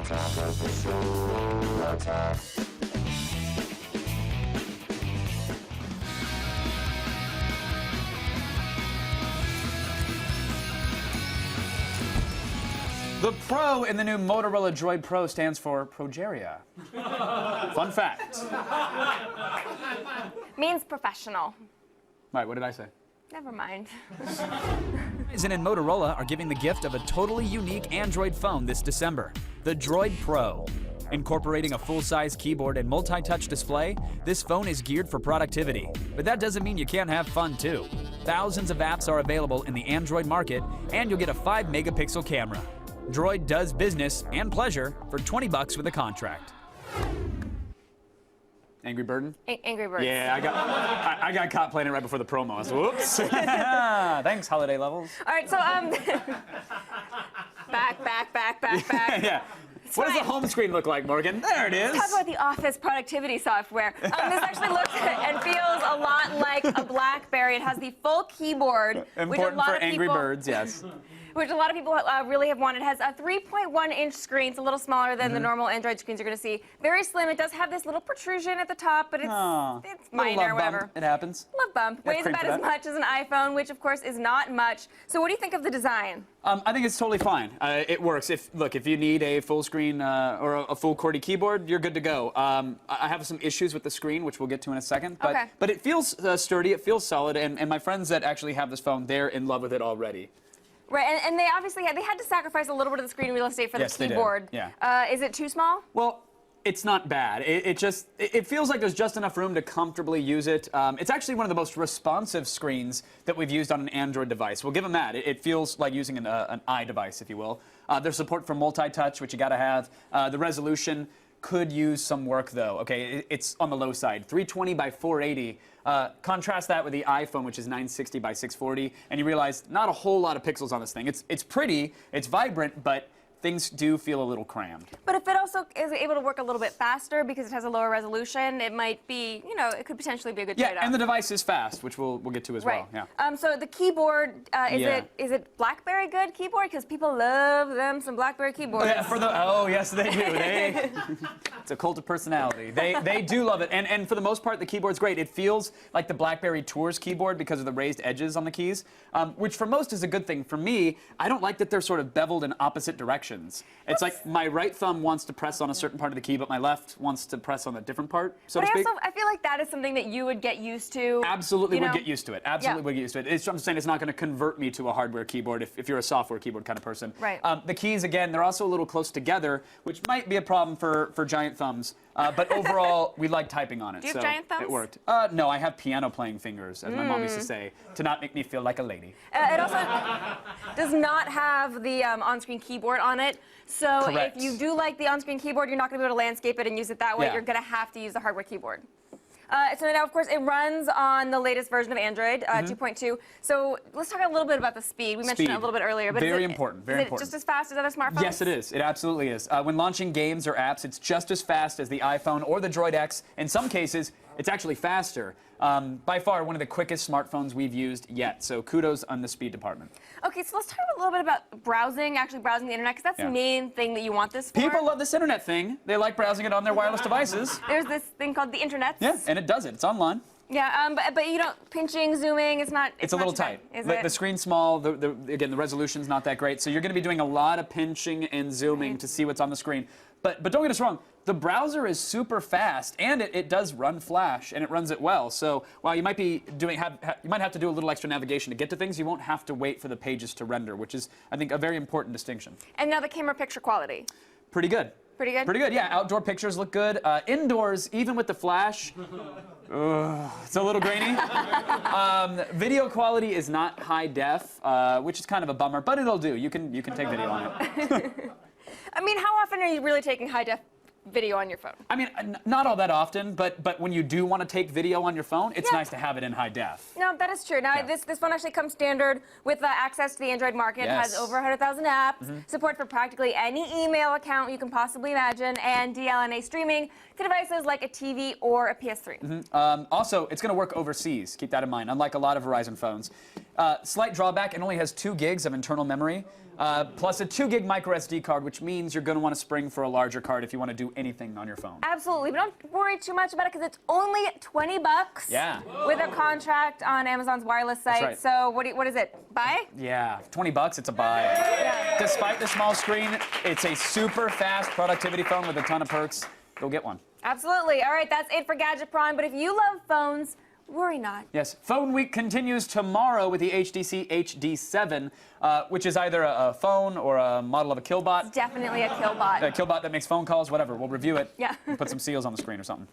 The Pro in the new Motorola Droid Pro stands for progeria. Fun fact. Means professional. Right, what did I say? Never mind. Verizon and Motorola are giving the gift of a totally unique Android phone this December, the Droid Pro. Incorporating a full-size keyboard and multi-touch display, this phone is geared for productivity. But that doesn't mean you can't have fun too. Thousands of apps are available in the Android market, and you'll get a 5-megapixel camera. Droid does business and pleasure for $20 with a contract. Angry Bird? Angry Birds. Yeah, I got caught playing it right before the promo. So whoops. Thanks, Holiday Levels. All right, so back. Yeah. What does the home screen look like, Morgan? There it is. Talk about the office productivity software. This actually looks and feels a lot like a BlackBerry. It has the full keyboard. Important for Angry Birds, yes. Which a lot of people really have wanted. It has a 3.1-inch screen. It's a little smaller than the normal Android screens you're going to see. Very slim. It does have this little protrusion at the top, but it's minor, whatever. Bump. It happens. Love bump. Weighs about as much as an iPhone, which of course is not much. So what do you think of the design? I think it's totally fine. It works. If you need a full screen or a full QWERTY keyboard, you're good to go. I have some issues with the screen, which we'll get to in a second. But it feels sturdy. It feels solid. And my friends that actually have this phone, they're in love with it already. Right, and they obviously had to sacrifice a little bit of the screen real estate for the keyboard. They did. Yeah. Is it too small? Well, it's not bad. It feels like there's just enough room to comfortably use it. It's actually one of the most responsive screens that we've used on an Android device. We'll give them that. It feels like using an iDevice, if you will. There's support for multi-touch, which you got to have. The resolution could use some work, though. Okay, it's on the low side. 320 by 480. Contrast that with the iPhone, which is 960 by 640, and you realize not a whole lot of pixels on this thing. It's pretty, it's vibrant, but things do feel a little crammed. But if it also is able to work a little bit faster because it has a lower resolution, it might be, it could potentially be a good trade-off. Yeah, and the device is fast, which we'll get to as well. Yeah. So the keyboard, is it BlackBerry good keyboard? Because people love them some BlackBerry keyboards. Oh yes, they do. It's a cult of personality. They do love it, and for the most part, the keyboard's great. It feels like the BlackBerry Tours keyboard because of the raised edges on the keys, which for most is a good thing. For me, I don't like that they're sort of beveled in opposite directions. It's like my right thumb wants to press on a certain part of the key, but my left wants to press on a different part, so to speak. I feel like that is something that you would get used to. Absolutely would get used to it. Absolutely would get used to it. I'm saying it's not going to convert me to a hardware keyboard if you're a software keyboard kind of person. Right. The keys, again, they're also a little close together, which might be a problem for giant thumbs. But overall, we like typing on it. Do you have giant thumbs? It worked. No, I have piano-playing fingers, as my mom used to say, to not make me feel like a lady. It also does not have the on-screen keyboard on it. So Correct. If you do like the on-screen keyboard, you're not going to be able to landscape it and use it that way. Yeah. You're going to have to use the hardware keyboard. So now, of course, it runs on the latest version of Android, 2.2. So let's talk a little bit about the speed. We mentioned it a little bit earlier. But Very important. Is it just as fast as other smartphones? Yes, it is. It absolutely is. When launching games or apps, it's just as fast as the iPhone or the Droid X. In some cases, it's actually faster. By far, one of the quickest smartphones we've used yet. So kudos on the speed department. Okay, so let's talk a little bit about browsing, actually browsing the internet, because that's the main thing that you want this for. People love this internet thing. They like browsing it on their wireless devices. There's this thing called the internet. Yeah, and it does it. It's online. Yeah, but you don't pinching, zooming. It's not. It's a little tight. The screen's small. Again, the resolution's not that great. So you're going to be doing a lot of pinching and zooming to see what's on the screen. But don't get us wrong. The browser is super fast, and it does run Flash, and it runs it well. So while you might be you might have to do a little extra navigation to get to things, you won't have to wait for the pages to render, which is, I think, a very important distinction. And now the camera picture quality. Pretty good. Pretty good? Pretty good, yeah. Outdoor pictures look good. Indoors, even with the flash, it's a little grainy. Video quality is not high def, which is kind of a bummer, but it'll do. You can take video on it. I mean, how often are you really taking high def video on your phone. I mean, not all that often, but when you do want to take video on your phone, it's nice to have it in high def. No, that is true. Now, this phone actually comes standard with access to the Android market. It has over 100,000 apps, support for practically any email account you can possibly imagine, and DLNA streaming to devices like a TV or a PS3. Also, it's going to work overseas. Keep that in mind, unlike a lot of Verizon phones. Slight drawback, it only has 2 gigs of internal memory, plus a 2 gig micro SD card, which means you're going to want to spring for a larger card if you want to do anything on your phone. Absolutely, but don't worry too much about it because it's only $20 with a contract on Amazon's wireless site. Right. So what is it? Buy? Yeah, $20, it's a buy. Yeah. Despite the small screen, it's a super fast productivity phone with a ton of perks. Go get one. Absolutely. All right, that's it for Gadget Prime. But if you love phones, worry not. Yes, Phone Week continues tomorrow with the HTC HD7, which is either a phone or a model of a killbot. It's definitely a killbot. A killbot that makes phone calls, whatever. We'll review it. Yeah. And put some seals on the screen or something.